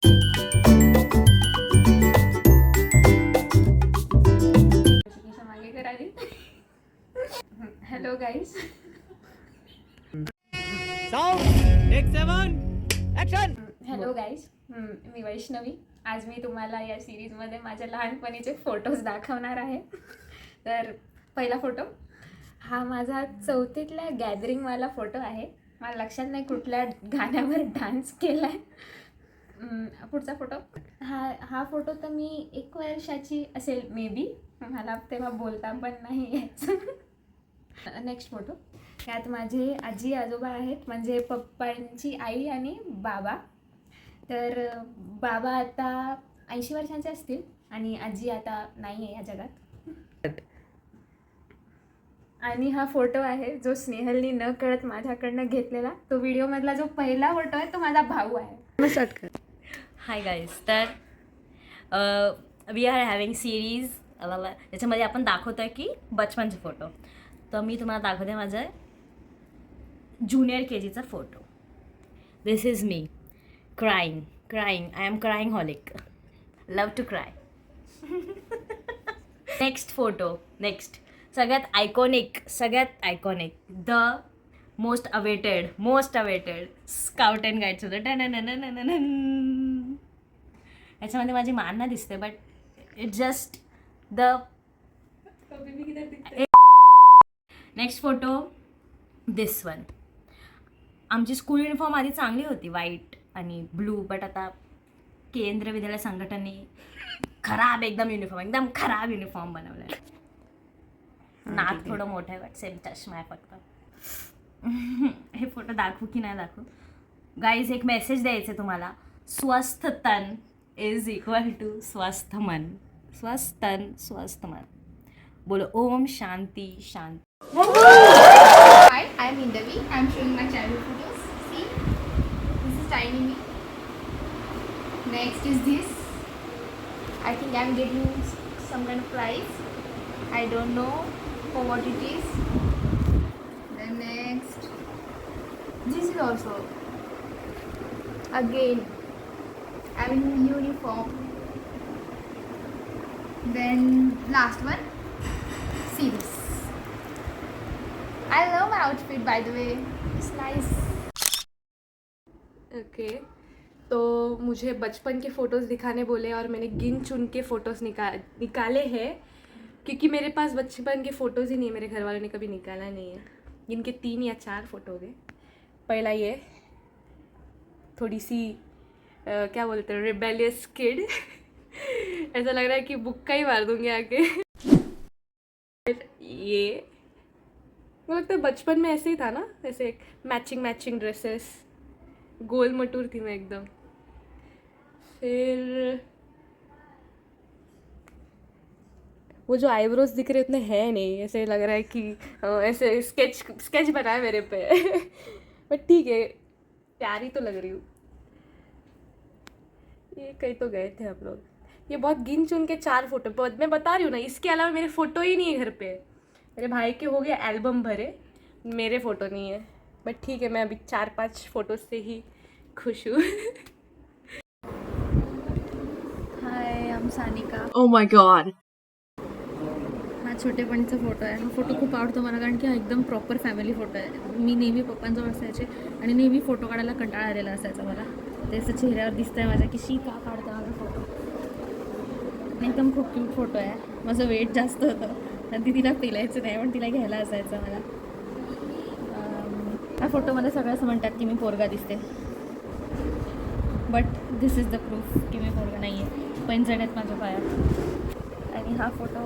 मागे करावी. Hello guys. Hello guys, मी वैष्णवी. आज मी तुम्हाला या सिरीजमध्ये माझ्या लहानपणीचे फोटोज दाखवणार आहे. तर पहिला फोटो हा माझा 4थीतल्या गॅदरिंगवाला फोटो आहे. मला लक्षात नाही कुठल्या गाण्यावर डान्स केला आहे. पुढचा फोटो हा फोटो तर मी 1 वर्षाची असेल मे बी. मला तेव्हा बोलता पण नाही यायचं. नेक्स्ट फोटो, यात माझे आजी आजोबा आहेत, म्हणजे पप्पांची आई आणि बाबा. तर बाबा आता 80 वर्षांचे असतील आणि आजी आता नाही आहे या जगात. आणि हा फोटो आहे जो स्नेहलनी न कळत माझ्याकडनं घेतलेला. तो व्हिडिओमधला जो पहिला फोटो आहे तो माझा भाऊ आहे. हाय गाईज, तर वी आर हॅव्हिंग सिरीज त्याच्यामध्ये आपण दाखवतो आहे की बचपनचे फोटो. तर मी तुम्हाला दाखवते माझं ज्युनियर के जीचा photo. This is me crying. I am crying holic. Love to cry. Next photo. सगळ्यात iconic the most awaited scout and guides होतं. याच्यामध्ये माझी मान ना दिसते, but it just the. Next photo, this one. आमची school uniform आधी चांगली होती, व्हाईट आणि ब्लू, बट आता केंद्र विद्यालय संघटनेने एकदम खराब युनिफॉर्म बनवला आहे. नाक थोडं मोठं आहे, बट सेम चष्मा आहे फक्त. हे फोटो दाखवू की नाही दाखवू गाईज? एक मेसेज द्यायचं तुम्हाला. स्वस्थ तन इज इक्वल टू स्वस्थ मन. स्वस्थ मन. बोलो ओम शांती शांती. Hi, I'm Indavi. I'm showing my childhood photos. See, this is tiny me. Next is this. I think I'm getting some kind of prize. I don't know for what it is. Then next, this is also. Again, I'm in uniform. Then last one. See this. I love my outfit, by the way. It's nice. Okay तो मुझे बचपन के photos दिखाने बोले और मैंने गिन चुन के photos निकाले हैं, क्योंकि मेरे पास बचपन के फ़ोटोज़ ही नहीं है. मेरे घर वालों ने कभी निकाला नहीं है. इनके 3 या 4 फ़ोटो हो गए. पहला ये थोड़ी सी क्या बोलते हैं, रिबेलियस किड. ऐसा लग रहा है कि बुक्का ही मार दूँगी आके. ये मुझे लगता है बचपन में ऐसे ही था ना, ऐसे एक मैचिंग ड्रेसेस. गोल मटूर थी मैं एकदम. फिर वो जो आईब्रोज दिख रहे उतने हैं नहीं, ऐसे लग रहा है कि ऐसे स्केच बना है मेरे पे. बट ठीक है, प्यारी तो लग रही हूँ. ये कहीं तो गए थे हम लोग. ये बहुत गिन चुन के 4 फोटो मैं बता रही हूँ ना. इसके अलावा मेरे फ़ोटो ही नहीं है घर पे. मेरे भाई के हो गए एल्बम भरे, मेरे फ़ोटो नहीं है. बट ठीक है, मैं अभी 4-5 फ़ोटोज़ से ही खुश हूँ. हाय, I'm Sanika. Oh my God. हा छोटेपणीचा फोटो आहे. हा फोटो खूप आवडतो मला, कारण की हा एकदम प्रॉपर फॅमिली फोटो आहे. मी नेहमी पप्पांजवळ असायचे आणि नेहमी फोटो काढायला कंटाळा आलेला असायचा मला. त्याचं चेहऱ्यावर दिसतंय माझ्या की शी का काढते माझा फोटो. एकदम खूप क्यूट फोटो आहे. माझं वेट जास्त होतं आणि ती तिला पेलायचं नाही, पण तिला घ्यायला असायचं मला. या फोटोमध्ये सगळं म्हणतात की मी पोरगा दिसते, but this is the proof की मी पोरगा नाही आहे. पैंजण आहेत माझ्या पायात. आणि हा फोटो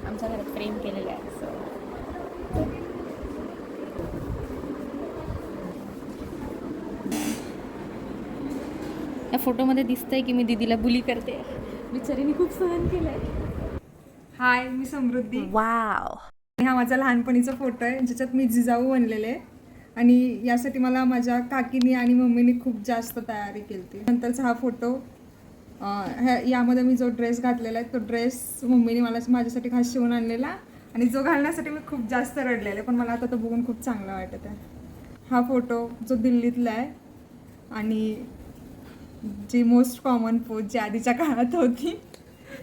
आमच्या घरात फ्रेम केलेला आहे. सो या फोटोमध्ये दिसतंय की मी दीदीला बुली करते. बिचारीने खूप सहन केलं आहे. हाय, मी समृद्धी. वाव. हा माझा लहानपणीचा फोटो आहे, ज्याच्यात मी जिजाऊ बनलेले आहे. आणि यासाठी मला माझ्या काकीनी आणि मम्मीनी खूप जास्त तयारी केली होती. नंतरचा हा फोटो, यामध्ये मी जो ड्रेस घातलेला आहे तो ड्रेस मम्मीने माझ्यासाठी खास शिवून आणलेला, आणि जो घालण्यासाठी मी खूप जास्त रडलेला आहे, पण मला आता तो बघून खूप चांगला वाटत आहे. हा फोटो जो दिल्लीतला आहे आणि जी मोस्ट कॉमन पोज जी आधीच्या काळात होती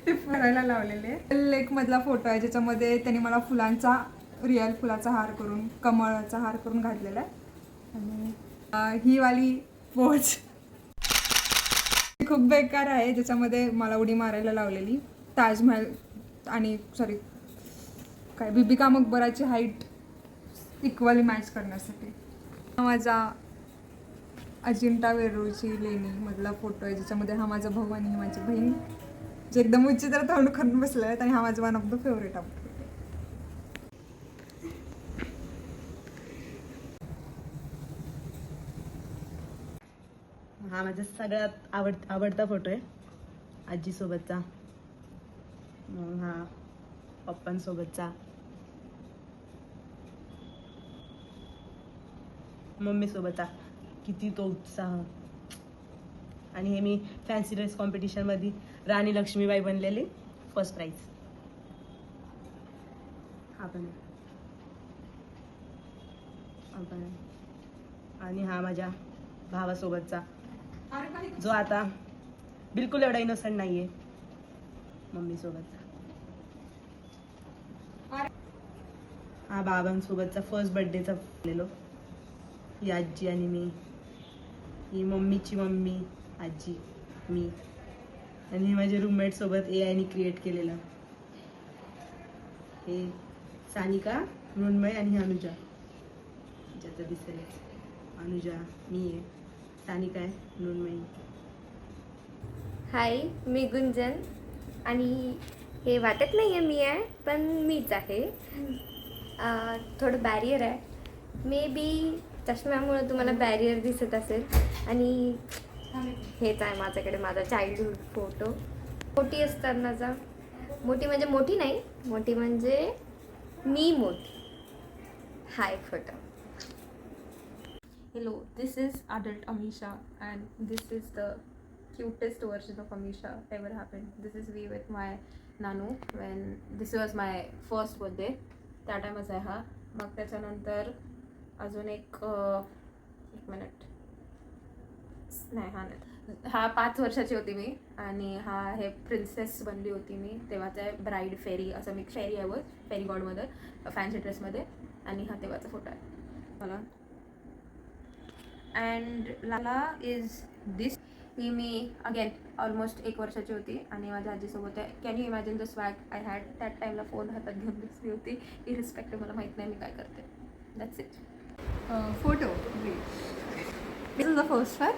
ते करायला लावलेले. एक मधला फोटो आहे ज्याच्यामध्ये त्यांनी मला फुलांचा रिअल फुलाचा हार करून कमळाचा हार करून घातलेला आहे. आणि ही वाली पोज खूप बेकार आहे ज्याच्यामध्ये मला उडी मारायला लावलेली ताजमहल आणि सॉरी काय बिबिका मकबराची हाईट इक्वली मॅच करण्यासाठी. हा माझा अजिंठा वेरूळची लेणी मधला फोटो आहे ज्याच्यामध्ये हा माझा भाऊ आणि ही माझी बहीण जे एकदम विचित्र तोंड करून बसले आहेत आणि हा माझा वन ऑफ द फेवरेट आहे. हा माझा सगळ्यात आवडता फोटो आहे आजीसोबतचा. मग हा पप्पांसोबतचा, मम्मीसोबतचा. किती तो उत्साह. आणि हे मी फॅन्सी ड्रेस कॉम्पिटिशनमध्ये राणी लक्ष्मीबाई बनलेली, फर्स्ट प्राईज. हा पण आणि हा माझ्या भावासोबतचा जो आता बिलकुल एवढा इनोसंट नाहीये, मम्मी सोबतचा. हा बाबांसोबतचा फर्स्ट बर्थडेचा गेलेलो, ही आजी आणि मी, ही मम्मीची मम्मी, आजी, मी. आणि हे माझे रूममेट सोबत AI क्रिएट केलेलं. हे सानिका, मृण्मय आणि अनुजा. ज्याचं दिसेल अनुजा मी आहे, सानिका आहे, मृण्मयी. हाय, मी गुंजन आणि हे वाटत नाही आहे मी आहे पण मीच आहे. थोडं बॅरियर आहे, मे बी चष्म्यामुळं तुम्हाला बॅरियर दिसत असेल. आणि हेच आहे माझ्याकडे माझा चाइल्डहूड फोटो. मोठी असतानाचा, मोठी म्हणजे मोठी नाही, मोठी म्हणजे मी मोठी. हा एक photo. Hello, this is adult Amisha and this is the cutest version of Amisha ever happened. This is me with my Nanu when this was my first birthday. त्या टायमाच आहे हा. मग त्याच्यानंतर अजून एक मिनिट नाही, हा नाही, हा 5 वर्षाची होती मी आणि हा हे प्रिन्सेस बनली होती मी तेव्हाचा आहे. ब्राईड फेरी असं मी फेरी आहे वर फेरी गॉडमध्ये फॅन्सी ड्रेसमध्ये. आणि हा तेव्हाचा फोटो आहे मला. And Lala is this. He me again almost 1 वर्षाची होती आणि माझ्या आजीसोबत आहे. Can you imagine the swag I had that टाईमला. फोन हातात घेऊन बसली होती. इरिस्पेक्टिव्ह मला माहीत नाही मी काय करते. That's it. Photo. This is the first one.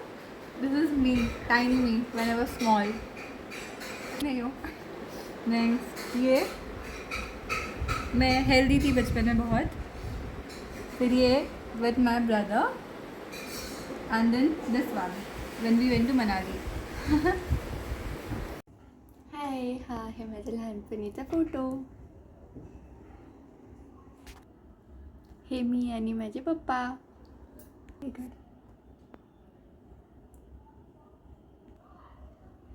This is me, tiny me, when I was small. नहीं हो. Next, ये मैं हेल्दी थी बचपन में बहुत. फिर ये with my brother. And then this one, when we went to Manali. हाय, हा आहे माझ्या लहानपणीचा फोटो. हे मी आणि माझे पप्पा.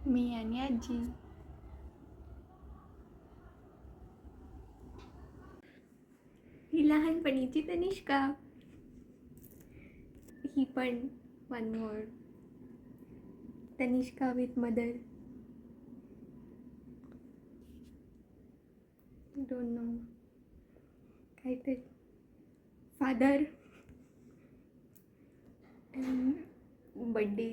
मी आणि आजी. ही लहानपणीची तनिष्का. ही पण one more Tanishka with mother. Don't know काहीतरी फादर बड्डे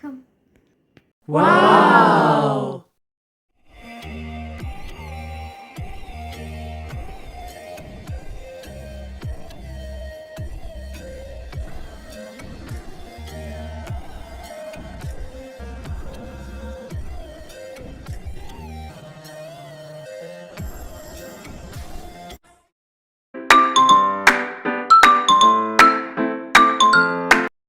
थांब.